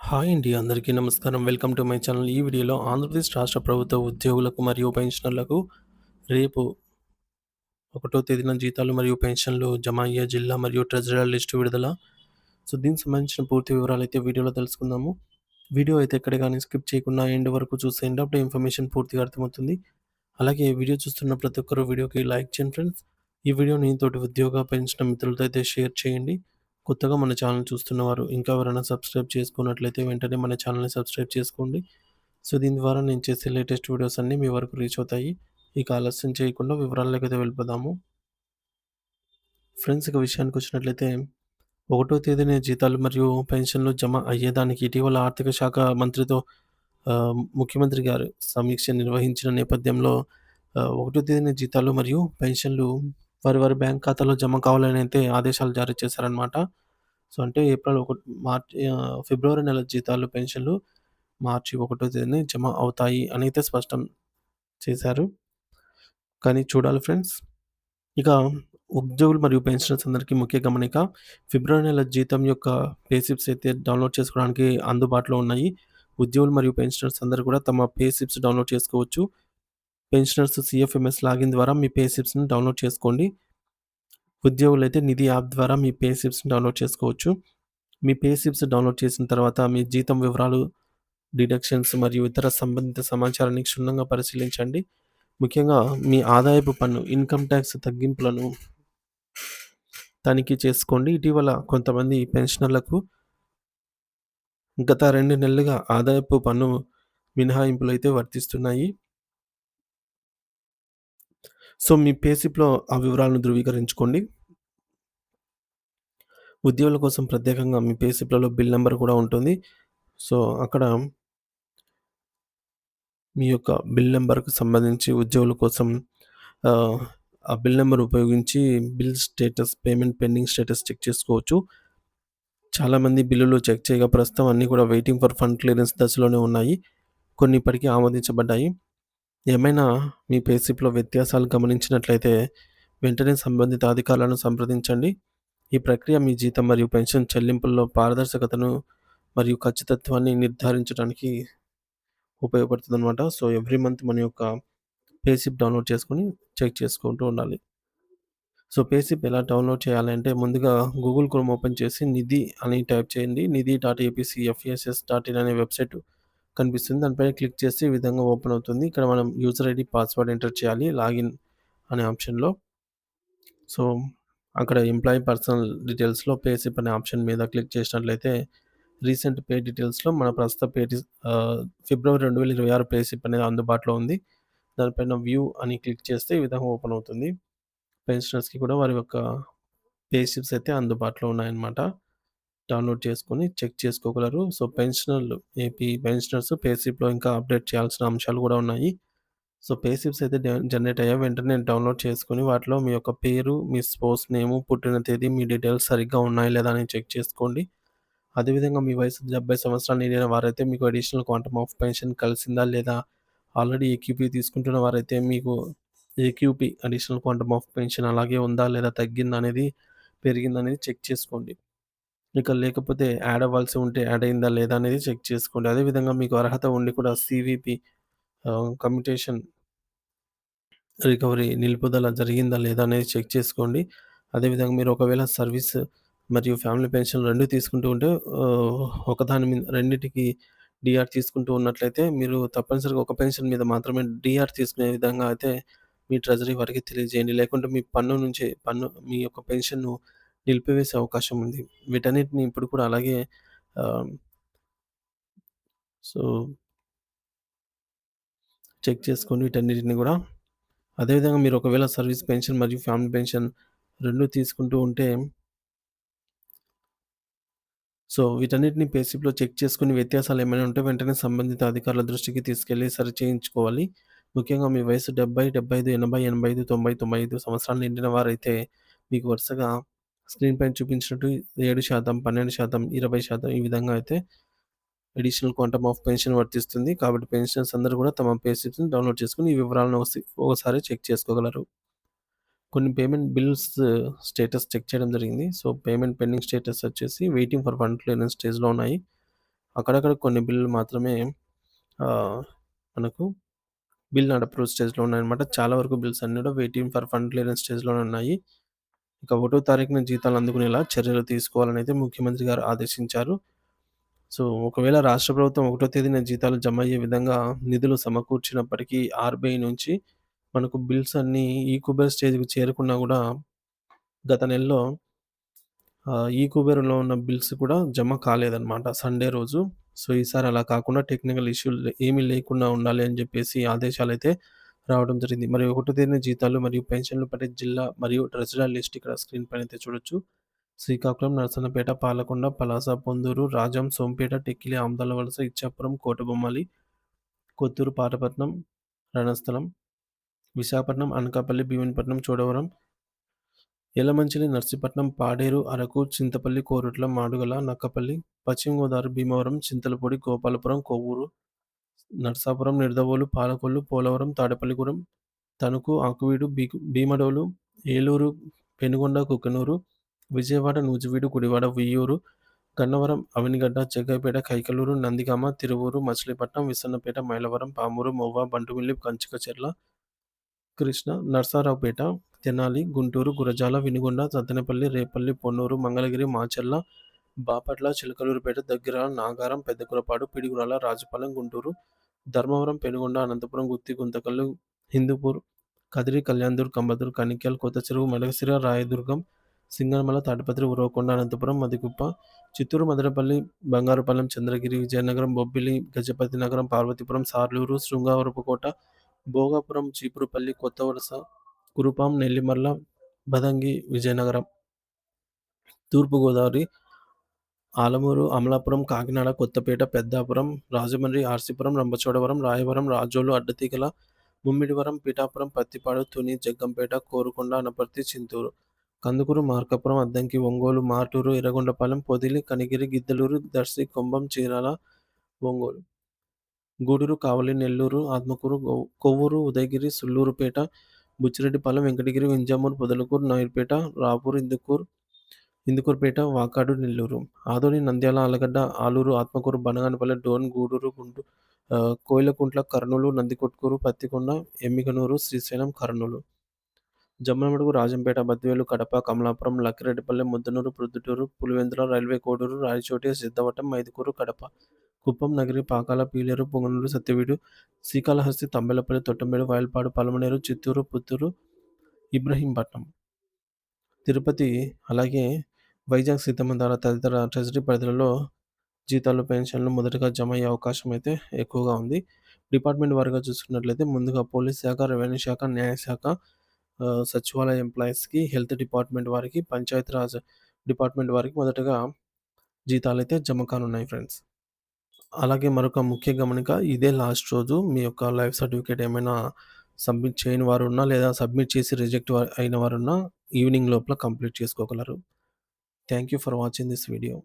Hi అండి. అందరికీ నమస్కారం. Welcome to my channel. ఈ వీడియోలో ఆంధ్రప్రదేశ్ రాష్ట్ర ప్రభుత్వ ఉద్యోగులకు మరియు పెన్షనర్లకు రేపు 1 తేదీన జీతాలు మరియు పెన్షన్లు జమ అయ్యే జిల్లా మరియు ట్రెజరర్ లిస్టు విడుదల. దీనికి సంబంధించిన పూర్తి వివరాలైతే వీడియోలో తెలుసుకుందాము. వీడియో అయితే ఎక్కడ గాని స్కిప్ చేయకుండా ఎండ్ వరకు చూసేయండి. అప్పుడే ఇన్ఫర్మేషన్ పూర్తిగా అర్థమవుతుంది. అలాగే వీడియో చూస్తున్న ప్రతి ఒక్కరు వీడియోకి లైక్ చేయండి ఫ్రెండ్స్. ఈ వీడియోని తోటి ఉద్యోగ, పెన్షన్ మిత్రులతో అయితే షేర్ చేయండి. కొత్తగా మన ఛానల్ చూస్తున్నవారు ఇంకా ఎవరైనా సబ్స్క్రైబ్ చేసుకున్నట్లయితే వెంటనే మన ఛానల్‌ని సబ్స్క్రైబ్ చేసుకోండి. దీని ద్వారా నేను చేసే లేటెస్ట్ వీడియోస్ అన్నీ మీ వరకు రీచ్ అవుతాయి. ఇక ఆలస్యం చేయకుండా వివరాల్లోకైతే వెళ్ళిపోదాము. ఫ్రెండ్స్, ఇక విషయానికొచ్చినట్లయితే 1 తేదీన జీతాలు మరియు పెన్షన్లు జమ అయ్యేదానికి ఇటీవల ఆర్థిక శాఖ మంత్రితో ముఖ్యమంత్రి గారు సమీక్ష నిర్వహించిన నేపథ్యంలో 1 తేదీన జీతాలు మరియు పెన్షన్లు వారి బ్యాంక్ ఖాతాలో జమ కావాలని అయితే ఆదేశాలు జారీ చేశారనమాట. అంటే ఫిబ్రవరి నెల జీతాలు, పెన్షన్లు మార్చి 1 తేదీన జమ అవుతాయి అనైతే స్పష్టం చేశారు. కానీ చూడాలి ఫ్రెండ్స్. ఇక ఉద్యోగులు మరియు పెన్షనర్స్ అందరికీ ముఖ్య గమనిక. ఫిబ్రవరి నెల జీతం యొక్క పే స్లిప్స్ అయితే డౌన్‌లోడ్ చేసుకోవడానికి అందుబాటులో ఉన్నాయి. ఉద్యోగులు మరియు పెన్షనర్స్ అందరూ కూడా తమ పే స్లిప్స్ డౌన్‌లోడ్ చేసుకోవచ్చు. పెన్షనర్స్ సీఎఫ్ఎంఎస్ లాగిన్ ద్వారా మీ పే స్లిప్స్‌ని డౌన్‌లోడ్ చేసుకోండి. ఉద్యోగులైతే నిధి యాప్ ద్వారా మీ పే స్లిప్స్‌ని డౌన్‌లోడ్ చేసుకోవచ్చు. మీ పే స్లిప్స్ డౌన్‌లోడ్ చేసిన తర్వాత మీ జీతం వివరాలు, డిడక్షన్స్ మరియు ఇతర సంబంధిత సమాచారాన్ని క్షుణ్ణంగా పరిశీలించండి. ముఖ్యంగా మీ ఆదాయపు పన్ను, ఇన్‌కమ్ టాక్స్ తగ్గింపులను తనిఖీ చేసుకోండి. ఇటీవల కొంతమంది పెన్షనర్లకు గత 2 నెలలుగా ఆదాయపు పన్ను మినహాయింపులైతే వర్తిస్తున్నాయి. మీ పే స్లిప్‌లో ఆ వివరాలను ధృవీకరించుకోండి. ఉద్యోగుల కోసం ప్రత్యేకంగా మీ పే స్లిప్‌లలో బిల్ నంబర్ కూడా ఉంటుంది. అక్కడ మీ యొక్క బిల్ నంబర్‌కు సంబంధించి ఉద్యోగుల కోసం ఆహ్, ఆ బిల్ నంబర్ ఉపయోగించి bill status, payment pending status check చేసుకోవచ్చు. చాలామంది బిల్లులు చెక్ చేయగా ప్రస్తుతం అన్నీ కూడా వెయిటింగ్ ఫర్ ఫండ్ క్లియరెన్స్ దశలోనే ఉన్నాయి. కొన్ని ఇప్పటికే ఆమోదించబడ్డాయి. ఏమైనా మీ పే స్లిప్‌లో వ్యత్యాసాలు గమనించినట్లయితే వెంటనే సంబంధిత అధికారులను సంప్రదించండి. ఈ ప్రక్రియ మీ జీతం మరియు పెన్షన్ చెల్లింపుల్లో పారదర్శకతను మరియు ఖచ్చితత్వాన్ని నిర్ధారించడానికి ఉపయోగపడుతుందనమాట. ఎవ్రీ మంత్ మన యొక్క పే స్లిప్ డౌన్‌లోడ్ చేసుకొని చెక్ చేసుకుంటూ ఉండాలి. పే స్లిప్ ఎలా డౌన్‌లోడ్ చేయాలంటే ముందుగా గూగుల్ క్రోమ్ ఓపెన్ చేసి నిధి అని టైప్ చేయండి. నిధి.ఏపీసీఎఫ్ఎస్ఎస్.ఇన్ అనే వెబ్‌సైట్ కనిపిస్తుంది. దానిపైన క్లిక్ చేస్తే ఈ విధంగా ఓపెన్ అవుతుంది. ఇక్కడ మనం యూజర్ ఐడీ, పాస్వర్డ్ ఎంటర్ చేయాలి లాగిన్ అనే ఆప్షన్‌లో. సో, అక్కడ ఎంప్లాయీ పర్సనల్ డీటెయిల్స్‌లో పే స్లిప్ అనే ఆప్షన్ మీద క్లిక్ చేసినట్లయితే రీసెంట్ పే డీటెయిల్స్‌లో మన ప్రస్తుత ఫిబ్రవరి 2026 పే స్లిప్ అనేది అందుబాటులో ఉంది. దానిపైన వ్యూ అని క్లిక్ చేస్తే ఈ విధంగా ఓపెన్ అవుతుంది. పెన్షనర్స్‌కి కూడా వారి యొక్క పే స్లిప్స్ అయితే అందుబాటులో ఉన్నాయన్నమాట. డౌన్‌లోడ్ చేసుకొని చెక్ చేసుకోగలరు. ఏపీ పెన్షనర్స్ పే స్లిప్‌లో ఇంకా అప్డేట్ చేయాల్సిన అంశాలు కూడా ఉన్నాయి. పే స్లిప్స్ అయితే జనరేట్ అయ్యాయి. వెంటనే డౌన్‌లోడ్ చేసుకొని వాటిలో మీ యొక్క పేరు, మీ స్పౌస్ నేము, పుట్టిన తేదీ, మీ డీటెయిల్స్ సరిగ్గా ఉన్నాయా లేదా అని చెక్ చేసుకోండి. అదేవిధంగా మీ వయసు 70 సంవత్సరాలు నిండిన వారైతే మీకు అడిషనల్ క్వాంటమ్ ఆఫ్ పెన్షన్ కలిసిందా లేదా? ఆల్రెడీ ఏక్యూపీ తీసుకుంటున్న వారైతే మీకు AQP additional quantum of pension అలాగే ఉందా లేదా తగ్గిందా అనేది, పెరిగిందా అనేది చెక్ చేసుకోండి. ఇక లేకపోతే యాడ్ అవ్వాల్సి ఉంటే యాడ్ అయిందా లేదా అనేది చెక్ చేసుకోండి. అదేవిధంగా మీకు అర్హత ఉండి కూడా సీవీపీ కమ్యుటేషన్ రికవరీ నిలుపుదల జరిగిందా లేదా అనేది చెక్ చేసుకోండి. అదేవిధంగా మీరు ఒకవేళ సర్వీస్ మరియు ఫ్యామిలీ పెన్షన్ 2 తీసుకుంటూ ఉంటే ఒకదాని మీద రెండిటికి డీఆర్ తీసుకుంటూ ఉన్నట్లయితే మీరు తప్పనిసరిగా ఒక పెన్షన్ మీద మాత్రమే డీఆర్ తీసుకునే విధంగా అయితే మీ ట్రెజరీ వారికి తెలియజేయండి. లేకుంటే మీ యొక్క పెన్షన్‌ను నిలిపివేసే అవకాశం ఉంది. వీటన్నిటిని ఇప్పుడు కూడా అలాగే ఆహ్, సో, చెక్ చేసుకోండి వీటన్నిటిని గూడా. అదేవిధంగా మీరు ఒకవేళ సర్వీస్ పెన్షన్ మరియు ఫ్యామిలీ పెన్షన్ 2 తీసుకుంటూ ఉంటే, వీటన్నిటిని పే స్లిప్‌లో చెక్ చేసుకొని వ్యత్యాసాలేమైనా ఉంటే వెంటనే సంబంధిత అధికారుల దృష్టికి తీసుకెళ్ళి సరిచేయించుకోవాలి. ముఖ్యంగా మీ వయసు 70, 75, 80, 85, 90, 95 సంవత్సరాలు నిండిన వారైతే మీకు వరుసగా స్క్రీన్ పైన చూపించినట్టు 7%, 12%, 20% ఈ విధంగా అయితే అడిషనల్ క్వాంటమ్ ఆఫ్ పెన్షన్ వర్తిస్తుంది. కాబట్టి పెన్షనర్స్ అందరూ కూడా తమ పే స్లిప్స్‌ని డౌన్‌లోడ్ చేసుకొని ఈ వివరాలను ఒకసారి చెక్ చేసుకోగలరు. కొన్ని పేమెంట్ బిల్స్ స్టేటస్ చెక్ చేయడం జరిగింది. పేమెంట్ పెండింగ్ స్టేటస్ వచ్చేసి వెయిటింగ్ ఫర్ ఫండ్ క్లియరెన్స్ స్టేజ్‌లో ఉన్నాయి. అక్కడక్కడ కొన్ని బిల్లులు మాత్రమే ఆహ్, మనకు బిల్ నాట్ అప్రూవ్డ్ స్టేజ్‌లో ఉన్నాయన్నమాట. చాలా వరకు బిల్స్ అన్నీ కూడా వెయిటింగ్ ఫర్ ఫండ్ క్లియరెన్స్ స్టేజ్‌లోనే ఉన్నాయి. ఇక 1 తారీఖున జీతాలు అందుకునేలా చర్యలు తీసుకోవాలనైతే ముఖ్యమంత్రి గారు ఆదేశించారు. సో, ఒకవేళ రాష్ట్ర ప్రభుత్వం 1 తేదీన జీతాలు జమయ్యే విధంగా నిధులు సమకూర్చినప్పటికీ ఆర్‌బీఐ నుంచి మనకు బిల్స్ అన్నీ ఈ కుబేర్ స్టేజ్‌కి చేరుకున్నా గూడా గత నెలలో ఈ కుబేర్‌లో ఉన్న బిల్స్ కూడా జమ కాలేదన్నమాట సండే రోజు. సో, ఈసారి అలా కాకుండా టెక్నికల్ ఇష్యూలు ఏమీ లేకుండా ఉండాలి అని జెప్పేసి ఆదేశాలైతే రావడం జరిగింది. మరి 1 తేదీన జీతాలు మరియు పెన్షన్లు పడే జిల్లా మరియు ట్రెజరర్ లిస్ట్ ఇక్కడ స్క్రీన్ పైనైతే చూడొచ్చు. శ్రీకాకుళం, నరసన్నపేట, పాలకొండ, పలాస, పొందూరు, రాజాం, సోంపేట, టెక్కిలి, ఆమదాల వలస, ఇచ్చాపురం, కోటబొమ్మాళి, కొత్తూరు, పాతపట్నం, రణస్థలం, విశాఖపట్నం, అనకాపల్లి, భీమునిపట్నం, చోడవరం, యలమంచిలి, నర్సీపట్నం, పాడేరు, అరకు, చింతపల్లి, కోరుట్ల, మాడుగుల, నక్కపల్లి, పశ్చిమ గోదావరి, భీమవరం, చింతలపూడి, గోపాలపురం, కొవ్వూరు, నర్సాపురం, నిడదవోలు, పాలకొల్లు, పోలవరం, తాడేపల్లిగూడెం, తణుకు, ఆకువీడు, భీమడోలు, ఏలూరు, పెనుగొండ, కుక్కునూరు, విజయవాడ, నూజివీడు, గుడివాడ, ఉయ్యూరు, గన్నవరం, అవనిగడ్డ, జగ్గైపేట, కైకలూరు, నందిగామ, తిరువూరు, మచిలీపట్నం, విస్సన్నపేట, మైలవరం, పామూరు, మొవ్వ, బంటుమిల్లి, కంచికచర్ల, కృష్ణ, నరసరావుపేట, తెనాలి, గుంటూరు, గురజాల, వినుగొండ, సత్తెనపల్లి, రేపల్లి, పొన్నూరు, మంగళగిరి, మాచర్ల, బాపట్ల, చిలకలూరిపేట, దగ్గిరాల, నాగారం, పెద్దకురపాడు, పిడుగురాల, రాజుపాలెం, గుంటూరు, ధర్మవరం, పెనుగొండ, అనంతపురం, గుత్తి, గుంతకల్లు, హిందూపూర్, కదిరి, కళ్యాణ్‌దుర్గ్, కంబదూర్, కనిక్యాల్, కొత్త చెరువు, మడకశిర, రాయదుర్గం, సింగనమల, తాడిపత్రి, ఉరవకొండ, అనంతపురం, మదిగుప్ప, చిత్తూరు, మదనపల్లి, బంగారుపాలెం, చంద్రగిరి, విజయనగరం, బొబ్బిలి, గజపతి నగరం, పార్వతీపురం, సార్లూరు, శృంగవరపుకోట, భోగాపురం, చీపురుపల్లి, కొత్త వలస, కురుపాం, నెల్లిమర్ల, బదంగి, విజయనగరం, తూర్పుగోదావరి, ఆలమూరు, అమలాపురం, కాకినాడ, కొత్తపేట, పెద్దాపురం, రాజమండ్రి, ఆర్సీపురం, రంపచోడవరం, రాయవరం, రాజోలు, అడ్డతీగల, ముమ్మిడివరం, పిఠాపురం, పత్తిపాడు, తుని, జగ్గంపేట, కోరుకొండ, అనపర్తి, చింతూరు, కందుకూరు, మార్కాపురం, అద్దంకి, ఒంగోలు, మార్టూరు, ఎర్రగొండపాలెం, పొదిలి, కనిగిరి, గిద్దలూరు, దర్శి, కొంభం, చీరాల, ఒంగోలు, గూడూరు, కావలి, నెల్లూరు, ఆత్మకూరు, కొవ్వూరు, ఉదయగిరి, సుళ్లూరుపేట, బుచ్చిరెడ్డిపాలెం, వెంకటగిరి, వింజమూరు, పొదలకూరు, నాయుడుపేట, రాపూర్, ఇందుకూరుపేట, వాకాడు, నెల్లూరు, ఆదోని, నంద్యాల, ఆళ్లగడ్డ, ఆలూరు, ఆత్మకూరు, బనగానపల్లె, డోన్, గూడూరు, కోయిలకుంట్ల, కర్నూలు, నందికొట్కూరు, పత్తికొండ, ఎమ్మిగనూరు, శ్రీశైలం, కర్నూలు, జమ్మలమడుగు, రాజంపేట, బద్వేలు, కడప, కమలాపురం, లక్కిరెడ్డిపల్లె, ముద్దనూరు, ప్రొద్దుటూరు, పులివెందుల, రైల్వే కోడూరు, రాయచోటి, సిద్ధవటం, మైదుకూరు, కడప, కుప్పం, నగిరి, పాకాల, పీలేరు, పొంగనూరు, సత్యవీడు, శ్రీకాళహస్తి, తంబెలపల్లి, తొట్టంబేడు, వాయల్పాడు, పలమనేరు, చిత్తూరు, పుత్తూరు, ఇబ్రహీంపట్నం, తిరుపతి, అలాగే వైజాగ్, సీతమ్మధార తదితర ట్రెజరీ పరిధిలో జీతాలు, పెన్షన్లు మొదటగా జమ అయ్యే అవకాశం అయితే ఎక్కువగా ఉంది. డిపార్ట్మెంట్ వారీగా చూసుకున్నట్లయితే ముందుగా పోలీస్ శాఖ, రెవెన్యూ శాఖ, న్యాయశాఖ, సచివాలయ ఎంప్లాయీస్‌కి, హెల్త్ డిపార్ట్మెంట్ వారికి, పంచాయతీరాజ్ డిపార్ట్మెంట్ వారికి మొదటగా జీతాలైతే జమ కానున్నాయి ఫ్రెండ్స్. అలాగే మరొక ముఖ్య గమనిక, ఇదే లాస్ట్ రోజు మీ యొక్క లైఫ్ సర్టిఫికేట్ ఏమైనా సబ్మిట్ చేయని వారున్నా, లేదా సబ్మిట్ చేసి రిజెక్ట్ అయిన వారున్నా ఈవినింగ్ లోపల కంప్లీట్ చేసుకోగలరు. Thank you for watching this video.